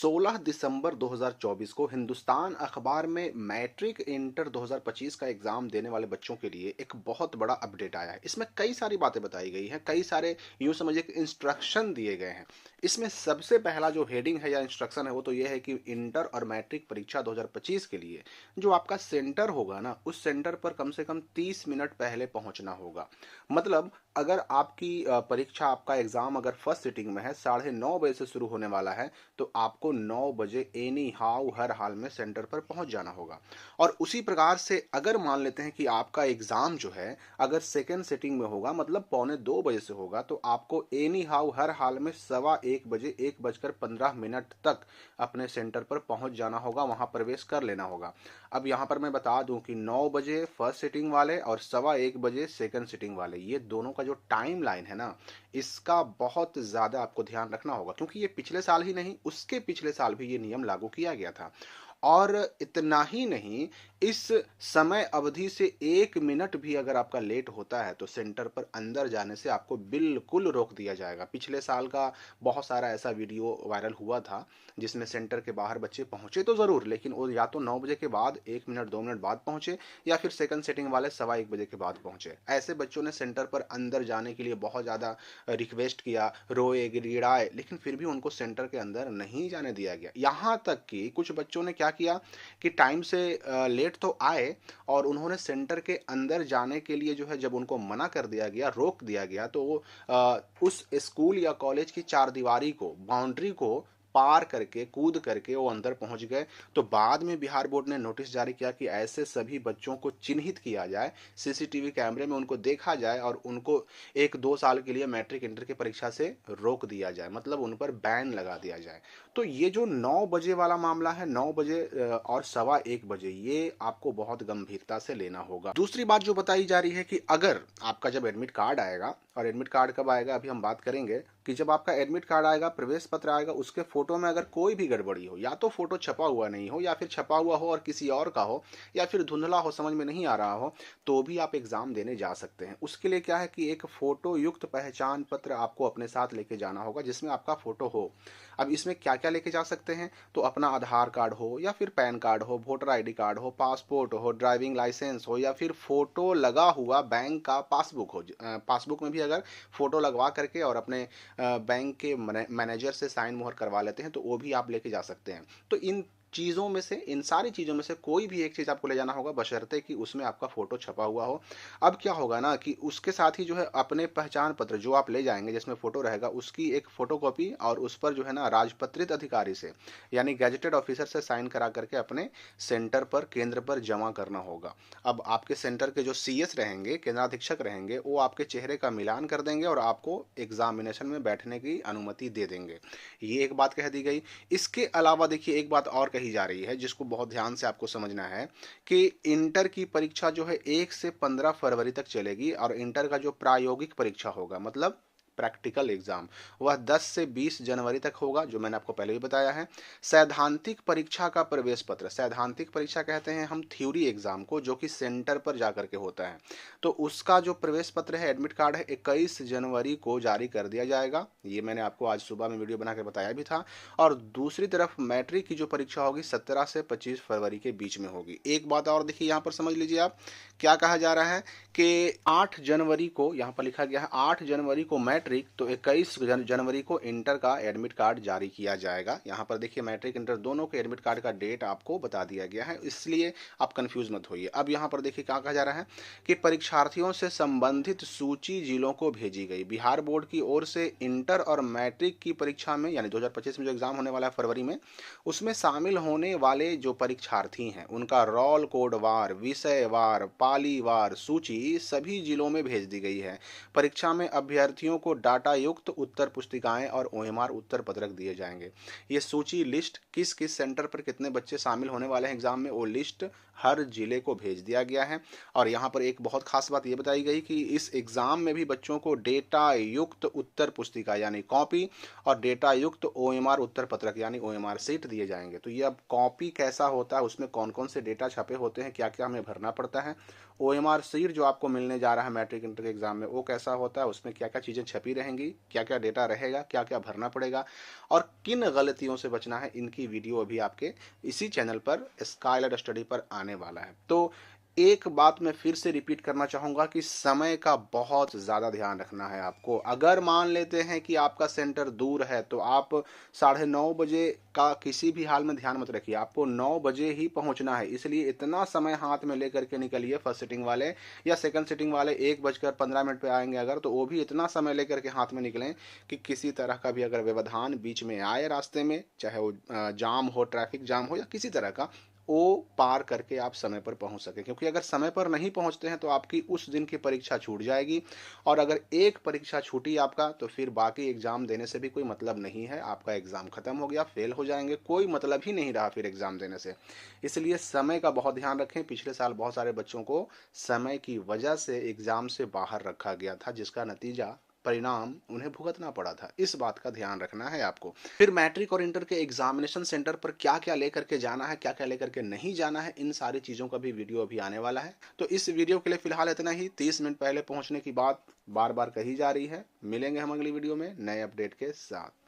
16 दिसंबर 2024 को हिंदुस्तान अखबार में मैट्रिक इंटर 2025 का एग्जाम देने वाले बच्चों के लिए एक बहुत बड़ा अपडेट आया है। इसमें कई सारी बातें बताई गई हैं, कई सारे यूं समझिए कि इंस्ट्रक्शन दिए गए हैं। इसमें सबसे पहला जो हेडिंग है या इंस्ट्रक्शन है वो तो ये है कि इंटर और मैट्रिक परीक्षा 2025 के लिए जो आपका सेंटर होगा ना, उस सेंटर पर कम से कम 30 मिनट पहले पहुंचना होगा। मतलब अगर आपकी परीक्षा, आपका एग्जाम अगर फर्स्ट सिटिंग में है, 9:30 बजे से शुरू होने वाला है, तो आपको 9 बजे एनी हाउ हर हाल में सेंटर पर पहुंच जाना होगा। और उसी प्रकार से अगर मान लेते हैं कि आपका एग्जाम जो है अगर सेकेंड सिटिंग में होगा, मतलब 12:45 से होगा, तो आपको एनी हाउ हर हाल में 1:15 1:15 तक अपने सेंटर पर पहुंच जाना होगा, वहां प्रवेश कर लेना होगा। अब यहां पर मैं बता दूं कि 9 बजे फर्स्ट सिटिंग वाले और 1:15 सेकेंड सिटिंग वाले, ये दोनों का जो टाइम लाइन है ना, इसका बहुत ज्यादा आपको ध्यान रखना होगा, क्योंकि ये पिछले साल ही नहीं, उसके पिछले साल भी ये नियम लागू किया गया था। और इतना ही नहीं, इस समय अवधि से 1 मिनट भी अगर आपका लेट होता है तो सेंटर पर अंदर जाने से आपको बिल्कुल रोक दिया जाएगा। पिछले साल का बहुत सारा ऐसा वीडियो वायरल हुआ था जिसमें सेंटर के बाहर बच्चे पहुंचे तो जरूर, लेकिन वो या तो 9 बजे के बाद 1 मिनट 2 मिनट बाद पहुंचे, या फिर सेकंड सेटिंग वाले 1:15 के बाद पहुंचे। ऐसे बच्चों ने सेंटर पर अंदर जाने के लिए बहुत ज्यादा रिक्वेस्ट किया, रोए गिड़गिड़ाए, लेकिन फिर भी उनको सेंटर के अंदर नहीं जाने दिया गया। यहाँ तक कि कुछ बच्चों ने क्या किया कि टाइम से लेट तो आए, और उन्होंने सेंटर के अंदर जाने के लिए जो है, जब उनको मना कर दिया गया, रोक दिया गया, तो वो उस स्कूल या कॉलेज की चार दीवारी को, बाउंड्री को पार करके, कूद करके वो अंदर पहुंच गए। तो बाद में बिहार बोर्ड ने नोटिस जारी किया कि ऐसे सभी बच्चों को चिन्हित किया जाए, सीसीटीवी कैमरे में उनको देखा जाए, और उनको 1-2 साल के लिए मैट्रिक इंटर की परीक्षा से रोक दिया जाए, मतलब उन पर बैन लगा दिया जाए। तो ये जो 9 बजे वाला मामला है, 9 बजे और 1:15 ये आपको बहुत गंभीरता से लेना होगा। दूसरी बात जो बताई जा रही है कि अगर आपका जब एडमिट कार्ड आएगा, और एडमिट कार्ड कब आएगा अभी हम बात करेंगे, कि जब आपका एडमिट कार्ड आएगा, प्रवेश पत्र आएगा, उसके फोटो में अगर कोई भी गड़बड़ी हो, या तो फोटो छपा हुआ नहीं हो, या फिर छपा हुआ हो और किसी और का हो, या फिर धुंधला हो, समझ में नहीं आ रहा हो, तो भी आप एग्जाम देने जा सकते हैं। उसके लिए क्या है कि एक फोटो युक्त पहचान पत्र आपको अपने साथ लेके जाना होगा, जिसमें आपका फोटो हो। अब इसमें क्या क्या लेके जा सकते हैं, तो अपना आधार कार्ड हो, या फिर पैन कार्ड हो, वोटर आईडी कार्ड हो, पासपोर्ट हो, ड्राइविंग लाइसेंस हो, या फिर फोटो लगा हुआ बैंक का पासबुक हो। पासबुक में भी अगर फोटो लगवा करके और अपने बैंक के मैनेजर से साइन मोहर करवा लेते हैं, तो वो भी आप लेके जा सकते हैं। तो इन चीज़ों में से, इन सारी चीज़ों में से कोई भी एक चीज़ आपको ले जाना होगा, बशर्ते कि उसमें आपका फोटो छपा हुआ हो। अब क्या होगा ना कि उसके साथ ही जो है, अपने पहचान पत्र जो आप ले जाएंगे जिसमें फोटो रहेगा, उसकी एक फोटोकॉपी, और उस पर जो है ना राजपत्रित अधिकारी से, यानी गैजेटेड ऑफिसर से साइन करा करके अपने सेंटर पर, केंद्र पर जमा करना होगा। अब आपके सेंटर के जो सीएस रहेंगे, केंद्राधीक्षक रहेंगे, वो आपके चेहरे का मिलान कर देंगे और आपको एग्जामिनेशन में बैठने की अनुमति दे देंगे। ये एक बात कह दी गई। इसके अलावा देखिए, एक बात और कही जा रही है जिसको बहुत ध्यान से आपको समझना है, कि इंटर की परीक्षा जो है 1 से 15 फरवरी तक चलेगी, और इंटर का जो प्रायोगिक परीक्षा होगा, मतलब प्रैक्टिकल एग्जाम, वह 10 से 20 जनवरी तक होगा, जो मैंने आपको पहले भी बताया है। सैद्धांतिक परीक्षा का प्रवेश पत्र, सैद्धांतिक परीक्षा कहते हैं हम थ्योरी एग्जाम को, जो कि सेंटर पर जाकर के होता है, तो उसका जो प्रवेश पत्र है, एडमिट कार्ड है, 21 जनवरी को जारी कर दिया जाएगा। ये मैंने आपको आज सुबह में वीडियो बना के बताया भी था। और दूसरी तरफ मैट्रिक की जो परीक्षा होगी 17 से 25 फरवरी के बीच में होगी। एक बात और देखिए, यहाँ पर समझ लीजिए आप, क्या कहा जा रहा है कि 8 जनवरी को, यहाँ पर लिखा गया है 8 जनवरी को मैट्रिक, तो 21 जनवरी को इंटर का एडमिट कार्ड जारी किया जाएगा। यहाँ पर देखिए, मैट्रिक इंटर दोनों के एडमिट कार्ड का डेट आपको बता दिया गया है, इसलिए आप कंफ्यूज मत होइए। अब यहाँ पर देखिए क्या कहा जा रहा है कि परीक्षार्थियों से संबंधित सूची जिलों को भेजी गई। बिहार बोर्ड की ओर से इंटर और मैट्रिक की परीक्षा में, यानी 2025 में जो एग्जाम होने वाला है फरवरी में, उसमें शामिल होने वाले जो परीक्षार्थी हैं, उनका रोल कोड वार, विषय वार, पाली वार सूची सभी जिलों में भेज दी गई है। परीक्षा में अभ्यर्थियों को डाटा युक्त उत्तर पुस्तिकाएं और ओएमआर उत्तर पत्रक दिए जाएंगे। ये सूची लिस्ट, किस किस सेंटर पर कितने बच्चे शामिल होने वाले हैं एग्जाम में, वो लिस्ट हर जिले को भेज दिया गया है। और यहाँ पर एक बहुत खास बात ये बताई गई कि इस एग्जाम में भी बच्चों को डेटा युक्त उत्तर पुस्तिका यानी कॉपी, और डेटा युक्त ओएमआर उत्तर पत्रक यानी ओएमआर सीट दिए जाएंगे। तो ये अब कॉपी कैसा होता है, उसमें कौन कौन से डेटा छपे होते हैं, क्या क्या हमें भरना पड़ता है, ओएमआर सीट जो आपको मिलने जा रहा है मैट्रिक इंटर के एग्जाम में, वो कैसा होता है, उसमें क्या क्या चीज़ें छपी छपी रहेंगी, क्या-क्या डेटा रहेगा, क्या-क्या भरना पड़ेगा और किन गलतियों से बचना है, इनकी वीडियो अभी आपके इसी चैनल पर स्काईलाइट स्टडी पर आने वाला है। तो एक बात मैं फिर से रिपीट करना चाहूँगा कि समय का बहुत ज़्यादा ध्यान रखना है आपको। अगर मान लेते हैं कि आपका सेंटर दूर है, तो आप साढ़े 9 बजे का किसी भी हाल में ध्यान मत रखिए, आपको 9 बजे ही पहुँचना है। इसलिए इतना समय हाथ में लेकर के निकलिए, फर्स्ट सिटिंग वाले या सेकंड सिटिंग वाले 1:15 पे आएँगे अगर, तो वो भी इतना समय लेकर के हाथ में निकलें कि किसी तरह का भी अगर व्यवधान बीच में आए रास्ते में, चाहे वो जाम हो, ट्रैफिक जाम हो या किसी तरह का, वो पार करके आप समय पर पहुंच सकें। क्योंकि अगर समय पर नहीं पहुंचते हैं तो आपकी उस दिन की परीक्षा छूट जाएगी और अगर एक परीक्षा छूटी आपका तो फिर बाकी एग्जाम देने से भी कोई मतलब नहीं है। आपका एग्जाम खत्म हो गया, फेल हो जाएंगे, कोई मतलब ही नहीं रहा फिर एग्जाम देने से। इसलिए समय का बहुत ध्यान रखें। पिछले साल बहुत सारे बच्चों को समय की वजह से एग्जाम से बाहर रखा गया था, जिसका नतीजा परिणाम उन्हें भुगतना पड़ा था। इस बात का ध्यान रखना है आपको। फिर मैट्रिक और इंटर के एग्जामिनेशन सेंटर पर क्या-क्या लेकर के जाना है, क्या-क्या लेकर के नहीं जाना है, इन सारी चीज़ों का भी वीडियो अभी आने वाला है। तो इस वीडियो के लिए फिलहाल इतना ही। 30 मिनट पहले पहुंचने की बात बार-बार कही जा रही है। मिलेंगे हम अगली वीडियो में नए अपडेट के साथ।